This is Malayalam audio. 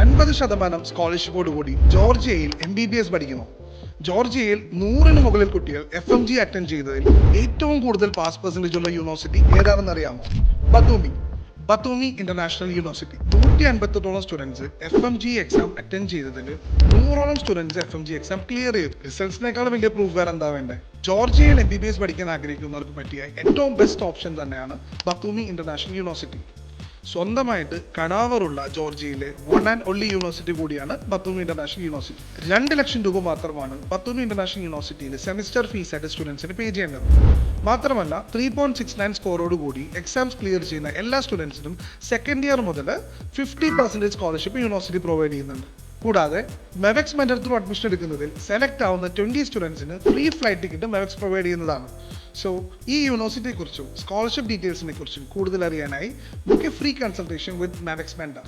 50% സ്കോളർഷിപ്പോടുകൂടി ജോർജിയയിൽ MBBS പഠിക്കുന്നു. ജോർജിയയിൽ 100-ന് മുകളിൽ കുട്ടികൾ FMG അറ്റൻഡ് ചെയ്തതിൽ ഏറ്റവും കൂടുതൽ പാസ് പെർസെൻറ്റേജ് ഉള്ള യൂണിവേഴ്സിറ്റി ഏതാണെന്ന് അറിയാമോ? Batumi international university. 158ഓളം സ്റ്റുഡൻസ് FMG എക്സാം അറ്റൻഡ് ചെയ്തതിൽ 100ഓളം സ്റ്റുഡൻസ് FMG എക്സാം ക്ലിയർ ചെയ്തു. റിസൾട്ട്സിനേക്കാൾ വലിയ പ്രൂഫ് വേറെ എന്താ വേണ്ടേ? ജോർജിയയിൽ MBBS പഠിക്കാൻ ആഗ്രഹിക്കുന്നവർക്ക് പറ്റിയ ഏറ്റവും ബെസ്റ്റ് ഓപ്ഷൻ തന്നെയാണ് ബത്തൂമി ഇന്റർനാഷണൽ യൂണിവേഴ്സിറ്റി. സ്വന്തമായിട്ട് കടാവറുള്ള ജോർജിയയിലെ വൺ ആൻഡ് ഒൺലി യൂണിവേഴ്സിറ്റി കൂടിയാണ് ബത്തൂമി ഇന്റർനാഷണൽ യൂണിവേഴ്സിറ്റി. 2 ലക്ഷം രൂപ മാത്രമാണ് ബത്തൂമി ഇന്റർനാഷണൽ യൂണിവേഴ്സിറ്റിയിൽ സെമിസ്റ്റർ ഫീസ് ആയിട്ട് സ്റ്റുഡൻസിന് പേ ചെയ്യേണ്ടത്. മാത്രമല്ല 3.69 സ്കോറോട് കൂടി എക്സാംസ് ക്ലിയർ ചെയ്യുന്ന എല്ലാ സ്റ്റുഡൻസിനും സെക്കൻഡ് ഇയർ മുതൽ 50% സ്കോളർഷിപ്പ് യൂണിവേഴ്സിറ്റി പ്രൊവൈഡ് ചെയ്യുന്നുണ്ട്. കൂടാതെ മെവെക്സ് മെന്റർ ത്രൂ അഡ്മിഷൻ എടുക്കുന്നതിൽ സെലക്ട് ആവുന്ന 20 സ്റ്റുഡൻസിന് free flight ticket Mevex provide ചെയ്യുന്നതാണ്. സോ ഈ യൂണിവേഴ്സിറ്റിയെക്കുറിച്ചും സ്കോളർഷിപ്പ് ഡീറ്റെയിൽസിനെ കുറിച്ചും കൂടുതൽ അറിയാനായി book a free consultation with Mevex mentor.